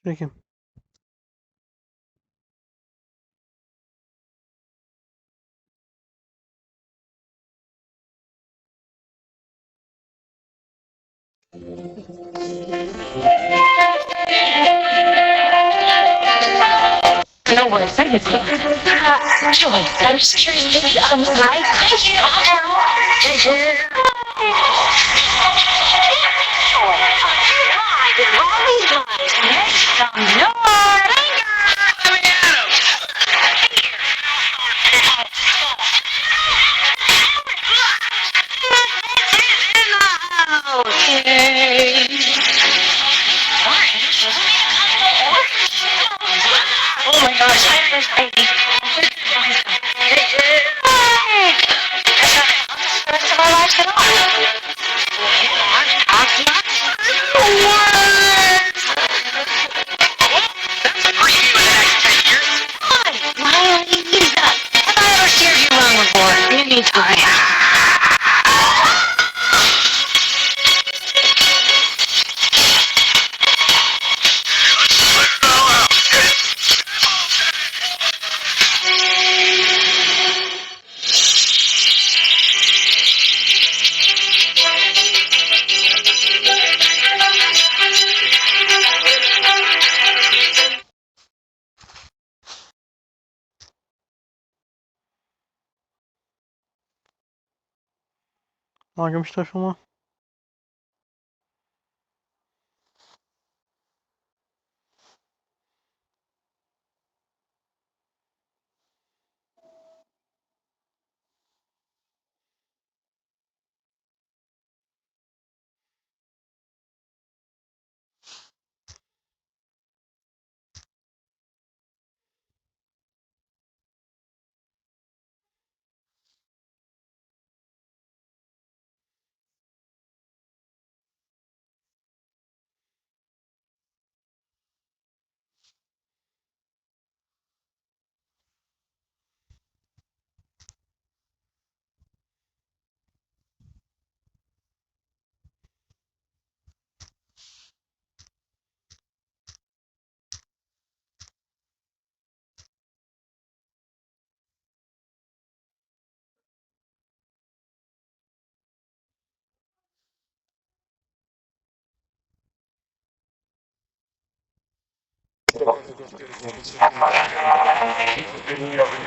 Sveiki. No one said it. Joy, I'm streaming on the right. Oh my gosh, I miss baby. Rest of our lives at all. That's a preview in the next 10 years. Why don't you use that? Have I ever steered you wrong before? Anytime. Nagam šitą filmą.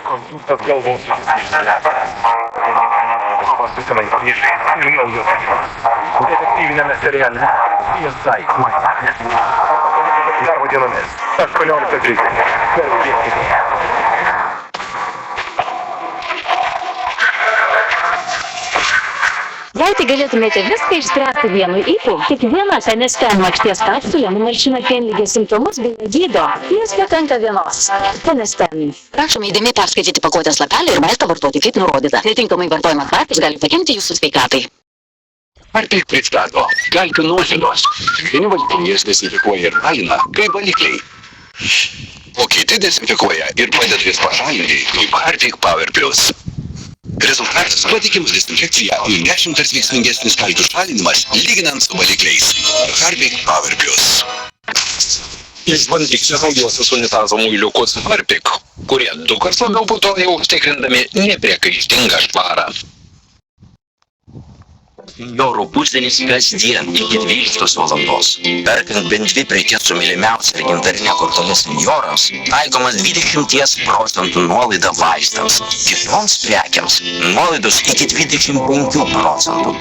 Konstruktas galvos senai priešai ir naujos detektyvinėme seriale CSI Miami. Darbo dienomis 18:30 per Lietuvoje. Jei tik galėtumėte viską išspręsti vienu ypu, kiekviena Fenestan makšties kapsulė numalšina pienligės simptomus bei gydo. Jis pakanka vienos. Fenestan. Prašome įdėmiai perskaityti pakuotės lapelį ir vaistą vartoti kaip nurodyta. Netinkamai vartojimas vaistas gali pakenkti jūsų sveikatai. Ar tik pristato galkių nuosėdos. Vieni valstybės dezinfekuoja ir alina kaip valikliai, o kiti dezinfekuoja ir padeda jas pašalinti kaip Harpic Power Plus. Rezultatas patikimas dezinfekcija ir 10 kartų veiksmingesnis kalkių šalinimas lyginant su valikliais. Harpic Power Plus. Išbandykite naujuosius unitazo muiliukus Harpic, kurie 2 kartus labiau putoja užtikrindami nepriekaištingą švarą. Senjorų pusdienis kasdien iki 12 valandos. Perkant bent 2 prekes su mylimiausia ir gintarinė kortele senjorams, taikomas 20% nuolaida vaistams. Kitoms prekiams nuolaidos iki 25%.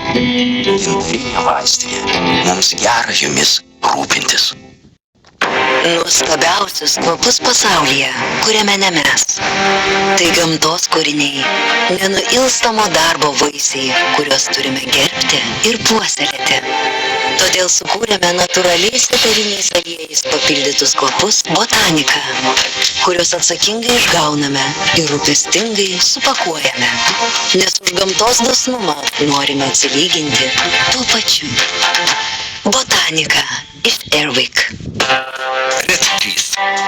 Gintarinė vaistinė. Mums gera jumis rūpintis. Nuostabiausius kvapus pasaulyje, kuriame ne mes. Tai gamtos kūriniai, nenuilstamo darbo vaisiai, kuriuos turime gerbti ir puoselėti. Todėl sukūrėme natūraliais eteriniais aliejais papildytus kvapus Botanika, kuriuos atsakingai išgauname ir rūpestingai supakuojame. Nes už gamtos dosnumą norime atsilyginti tuo pačiu. Botanika iš Airwick. Red 3.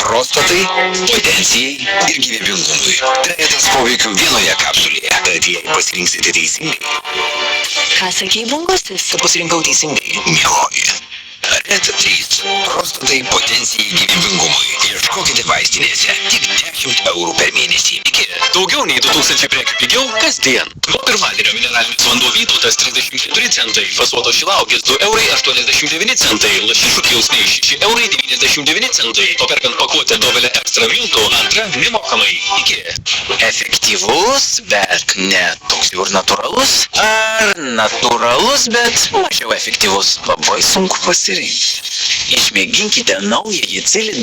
Prostatai, potencijai ir gyvybingumui. Trejetas poveikių vienoje kapsulėje. Tad jei pasirinksite teisingai. Ką sakei, bungusis? Pasirinkau teisingai, mieloji. Red 3. Prostatai potencijai gyvybingumui. Ieškokite vaistinėse. Tik 10 eurų per mėnesį. Iki. Daugiau nei 2000 prekių pigiau kasdien. Nuo pirmadienio mineralinis vanduo Vytautas 34 centai, fasuotos šilauogės 2 eurai 89 centai, lašišų kiausniai 6 eurai 99 centai, o perkant pakuotę Dovelė Extra miltų antrą nemokamai. Iki. Efektyvus, bet ne toks jau ir natūralus. Ar natūralus, bet mažiau efektyvus. Labai sunku pasirinkti. Išmėginkite naująjį Cilit